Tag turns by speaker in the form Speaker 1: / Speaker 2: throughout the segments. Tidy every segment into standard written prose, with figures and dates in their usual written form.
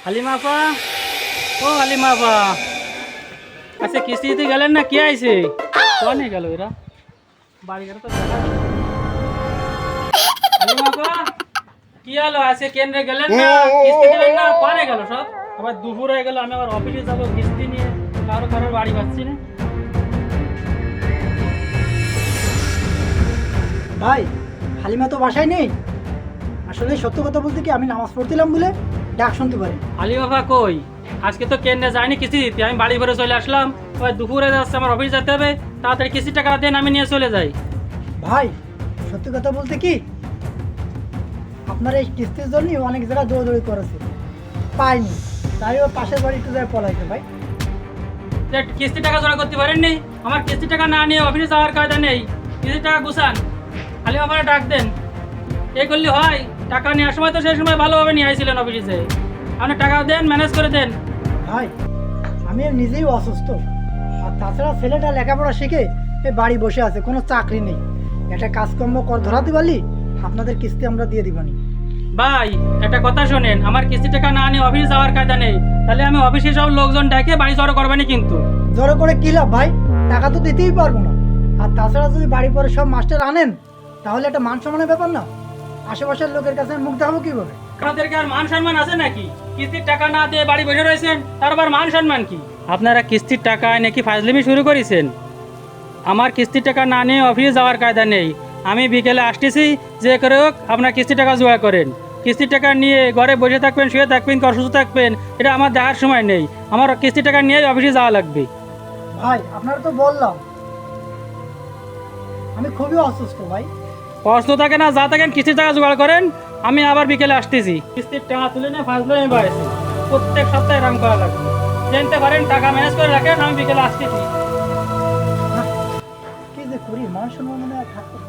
Speaker 1: হালিমা আপা, ও হালিমা আপা, আচ্ছা কিস্তি দিতে গেলেন না? কি আইছে কনে গেল এরা? বাড়ি গেলে তো দেখা যাবে। হালিমা আপা, কি হলো? আজকে কেন্দ্রে গেলেন না? কিস্তি দেবেন না? কনে গেল সব? আবার দুপুর হয়ে গেল, আমি আবার অফিসে যাবো কিস্তি নিয়ে, কারোর বাড়ি পাচ্ছি না।
Speaker 2: ভাই, হালিমা তো বাসায় নেই। আসলে সত্য কথা বলতে কি, আমি নামাজ পড়ছিলাম বলে ডাক শুনতে পারি।
Speaker 1: হালিমা আপা কই? আজকে তো কেন্দ্রে যায়নি কিস্তি দিতে, আমি বাড়ি ভরে চলে আসলাম। ওই দুপুরে যাচ্ছে, আমার অফিস যেতে হবে, তাড়াতাড়ি কিস্তি টাকা দেন, আমি নিয়ে চলে যাই।
Speaker 2: ভাই, সত্যি কথা বলতে কি, আপনার এই কিস্তির জন্য অনেক জায়গায় দৌড়দৌড়ি করেছে, পাইনি। তাই ও পাশের বাড়ি একটু যায় পলাইছে ভাই।
Speaker 1: যে কিস্তি টাকা জমা করতে পারেননি? আমার কিস্তি টাকা না নিয়ে অফিসে যাওয়ার কায়দা নেই। কিস্তি টাকা গুছান, খালি আমার ডাক দেন। এই করলে হয়? টাকা নেওয়ার সময় তো সেই সময় ভালোভাবে নিয়ে আইছিলেন অফিসে। আপনি টাকা দেন, ম্যানেজ করে দেন।
Speaker 2: ভাই, আমি নিজেই অসুস্থ, আর তাছাড়া ছেলেটা লেখাপড়া শিখে এই বাড়ি বসে আছে, কোনো চাকরি নেই। একটা কাজকর্ম কর ধরাতে পারলি আপনাদের কিস্তি আমরা দিয়ে দিবানি।
Speaker 1: ভাই, একটা কথা শোনেন, আমার কিস্তি টাকা না নিয়ে অফিসে যাওয়ার কায়দা নেই। তাহলে আমি অফিসে সব লোকজন ডেকে বাড়ি জড়ো করবেনি কিন্তু।
Speaker 2: জড়ো করে কি লাভ ভাই? টাকা তো দিতেই পারবো না। আর তাছাড়া যদি বাড়ি পরে সব মাস্টার আনেন, তাহলে একটা মান সম্মানের ব্যাপার না? আশেপাশের লোকের কাছে মুখ দেখাবো কিভাবে?
Speaker 1: আপনাদেরকে আর মান সম্মান আছে নাকি? কিস্তির টাকা না দিয়ে বাড়ি বসে রয়েছেন, তার আবার মান সম্মান কি? আপনারা কিস্তির টাকায় নাকি ফাজলিমি শুরু করেছেন? আমার কিস্তির টাকা না নিয়ে অফিসে যাওয়ার কায়দা নেই। আমি বিকেলে আসতেছি, যে করে হোক আপনার কিস্তির টাকা জোগাড় করেন। কিস্তির টাকা নিয়ে ঘরে বসে থাকবেন, শুয়ে থাকবেন, কি অসুস্থ থাকবেন, এটা আমার দেখার সময় নেই। আমার কিস্তির টাকা নিয়েই অফিসে যাওয়া লাগবে।
Speaker 2: ভাই, আপনারা তো বললাম আমি খুবই অসুস্থ ভাই।
Speaker 1: কষ্ট থাকে না, যা থাকেন কিস্তির টাকা জোগাড় করেন। আমি আবার বিকেলে আসতেছি, কিস্তির টাকা তুলে নিয়ে ফাজলামি বাড়াইছি। প্রত্যেক সপ্তাহে এরকম করা লাগবে। জানতে পারেন, টাকা ম্যানেজ করে রাখেন, আমি বিকেলে আসতেছি।
Speaker 2: না, কি যে করি, মান সম্মান মনে আর থাকতো না।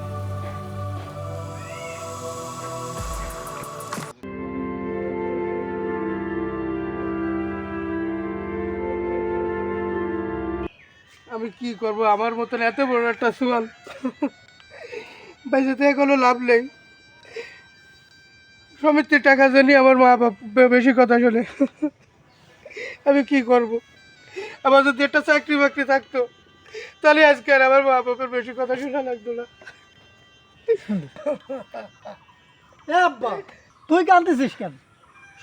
Speaker 3: আমি কি করব? আমার মতন এত বড় একটা সোয়াল বেঁচে থেকে কোনো লাভ নেই। সমিতির টাকা জানি আমার মা বাপ বেশি কথা শোনে। আমি কি করব? আমার যদি একটা চাকরি বাকরি থাকতো, তাহলে আজকে আর আমার মা বাপের বেশি কথা শোনা লাগতো না।
Speaker 2: এ আব্বা, তুই কাঁদতেছিস কেন?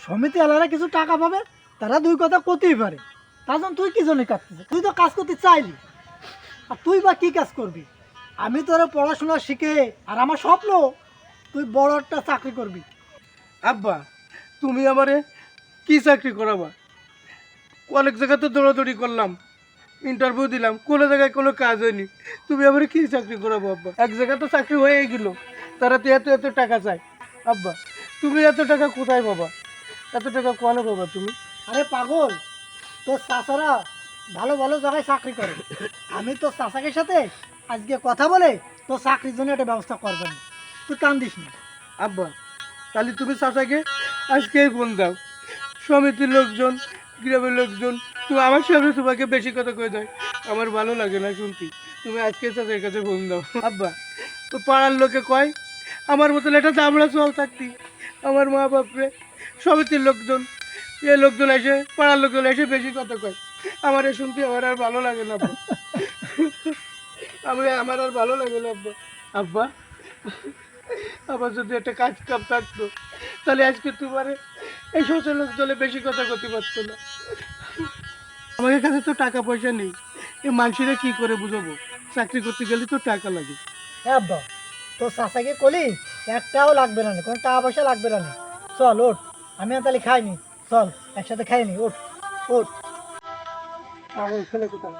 Speaker 2: সমিতি আলারা কিছু টাকা পাবে, তারা দুই কথা করতেই পারে। তার জন্য তুই কি জন্য কাঁদতেছিস? তুই তো কাজ করতে চাইলি, আর তুই বা কি কাজ করবি? আমি তোরা পড়াশোনা শিখে, আর আমার স্বপ্ন তুই বড় একটা চাকরি করবি।
Speaker 3: আব্বা, তুমি আমারে কি চাকরি করাবা? অনেক জায়গায় তো দৌড়াদৌড়ি করলাম, ইন্টারভিউ দিলাম, কোনো জায়গায় কোনো কাজ হয়নি। তুমি আমার কি চাকরি করাবো আব্বা? এক জায়গায় তো চাকরি হয়ে গেল, তারা তো এত এত টাকা চায়। আব্বা, তুমি এত টাকা কোথায় পাবা? এত টাকা কোয়ানে পাবা তুমি?
Speaker 2: আরে পাগল, তোর চাচারা ভালো ভালো জায়গায় চাকরি করে। আমি তোর চাচাকের সাথে আজকে কথা বলে তোর চাকরির জন্য একটা ব্যবস্থা করবেন। তুই কান্দিস না।
Speaker 3: আব্বা, তাহলে তুমি চাচাকে আজকেই ফোন দাও। সমিতির লোকজন, গ্রামের লোকজন তুমি আমার সামনে তোমাকে বেশি কথা কয়ে দেয়, আমার ভালো লাগে না শুনতে। তুমি আজকে চাচার কাছে ফোন দাও। আব্বা, তো পাড়ার লোকে কয় আমার মতন একটা দামড়া চল থাকতি আমার মা বাপরে, সমিতির লোকজন, এ লোকজন এসে, পাড়ার লোকজন এসে বেশি কথা কয়। আমার এ শুনতে আমার আর ভালো লাগে না আব্বা। আমার আর ভালো লাগে না আব্বা। আব্বা, আমার যদি একটা কাজ কাম থাকতো, তাহলে আজকে তোমার এই social লোক দলে বেশি কথা করতে পারতো না। আমাদের কাছে তো টাকা পয়সা নেই, এই মানুষেরা কি করে বুঝাবো? চাকরি করতে গেলে তো টাকা লাগে।
Speaker 2: হ্যাঁ আব্বা, তোর চাচাকে কলি একটাও লাগবে না, কোনো টাকা পয়সা লাগবে না। চল ওঠ, আমি আর তাহলে খাইনি। চল একসাথে খাইনি, ওঠ ওঠ।
Speaker 3: আমার ছেলে কোথায়?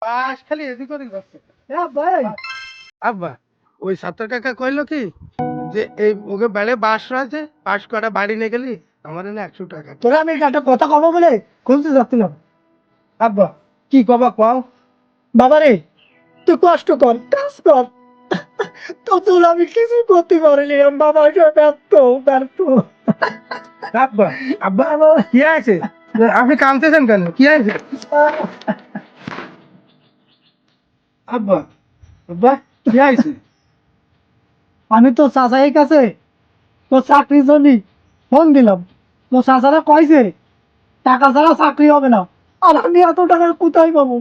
Speaker 3: বাস খালি এদিক ওদিক যাচ্ছে।
Speaker 2: এ আব্বা এই,
Speaker 3: আব্বা ওই ছাত্র কাকা কইলো কি যে এই ওকে বেড়ে বাস রয়েছে, বাস করা বাড়ি নিয়ে গেলি আমার এনে 100 টাকা।
Speaker 2: তোরা আমি একটা কথা কব বলে খুঁজতে যাচ্ছিলাম।
Speaker 3: আব্বা কি কবা কও?
Speaker 2: বাবা রে, তুই কষ্ট কর, কাজ কর, তো তোর আমি কিছু করতে পারিনি, বাবা ব্যর্থ ব্যর্থ।
Speaker 3: আব্বা আব্বা কি আছে? আপনি কাঁদতেছেন কেন? কি আছে? আব্বা আব্বা কি আছে?
Speaker 2: আমি তো চাচাইয়ের কাছে তোর চাকরির জন্য ফোন দিলাম, তো চাচারা কইছে টাকা ছাড়া চাকরি হবে না, আর আমি এত টাকা কোথায় পাবো?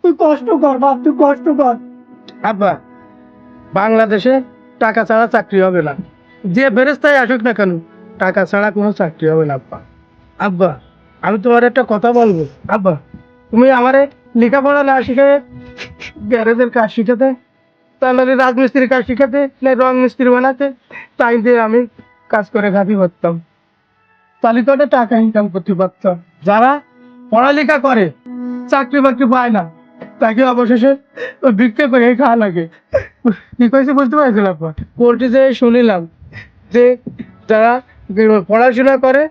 Speaker 2: তুই কষ্ট কর বাপ, তুই কষ্ট কর।
Speaker 3: আব্বা বাংলাদেশে টাকা ছাড়া চাকরি হবে না, যে বেরেস্তায় আসুক না কেন টাকা ছাড়া কোনো চাকরি হবে না। আব্বা আব্বা আমি তোমার একটা কথা বলবো। আব্বা তুমি আমারে লেখাপড়া না শিখে গ্যারেজের কাজ শিখাতে, তাহলে রাজমিস্ত্রির কাজ শিখাতে, না রং মিস্ত্রি বানাতে, তাই দিয়ে আমি কাজ করে খাতি করতাম, তাহলে তো একটা টাকা ইনকাম করতে পারতাম। যারা পড়ালেখা করে চাকরি বাকরি পায় না, তাকে অবশেষে ওই ভিক্ষা করে খাওয়া লাগে। কি কইছে বুঝতে পারছিল? আপা কোর্টে যে শুনিলাম যে যারা পড়াশোনা করে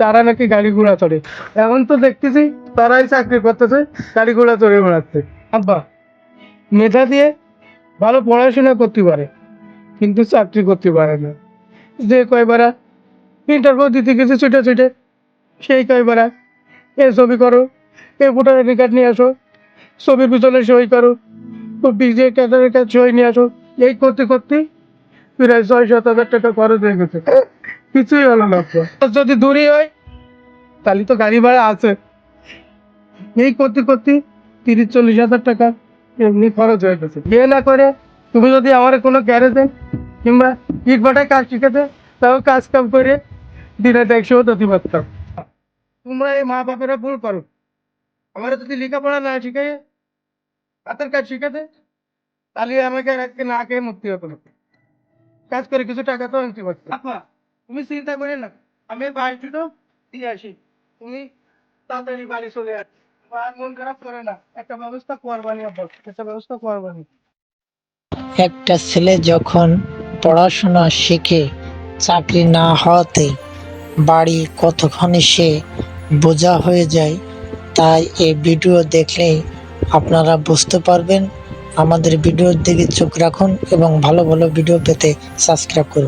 Speaker 3: তারা নাকি গাড়ি ঘোড়া চড়ে, এখন তো দেখতেছি তারাই চাকরি করতেছে, গাড়ি ঘোড়া চড়ে বেড়াচ্ছে। আব্বা মেধা দিয়ে ভালো পড়াশোনা করতে পারে কিন্তু চাকরি করতে পারে না। যে কয়বারা ইন্টারভিউ দিতে গেছে ছুটে ছুটে, সেই কয়বারা এ ছবি করো, এ ভোটার আইডি কার্ড নিয়ে আসো, ছবির পিছনে সই করো, বিজে ক্যাডারের কাছে সই নিয়ে আসো, এই করতে করতে প্রায় 6-7 হাজার টাকা খরচ হয়ে গেছে, কিছুই হলো না। আর যদি দূরে হয় তাহলে তো গাড়ি ভাড়া আছে, এই করতে করতে 30-40 হাজার টাকা এমনি খরচ হয়ে গেছে। বিয়ে না করে তুমি যদি আমার কোনো গ্যারেজে কিংবা ইট ভাটায় কাজ শিখাতে, তাও কাজ কাম করে দিনে 100 দিতে পারতাম। তোমরা এই মা বাপেরা ভুল করো, আমার যদি লেখাপড়া না শিখাই হাতের কাজ শিখাতে, তাহলে আমাকে আজকে না খেয়ে মুক্তি হতো না, কাজ করে কিছু টাকা তো আনতে পারতো। আপা তুমি চিন্তা করে না, আমি বাড়ি দুটো দিয়ে আসি, তুমি তাড়াতাড়ি বাড়ি চলে আস, আর মন খারাপ করে না, একটা ব্যবস্থা করবানি। আব্বা একটা ব্যবস্থা করবানি।
Speaker 4: একটা ছেলে যখন পড়াশোনা শিখে চাকরি না হওয়াতে বাড়ি কতখানি সে বোঝা হয়ে যায়, তাই এই ভিডিও দেখলেই আপনারা বুঝতে পারবেন। আমাদের ভিডিওর দিকে চোখ রাখুন এবং ভালো ভালো ভিডিও পেতে সাবস্ক্রাইব করুন।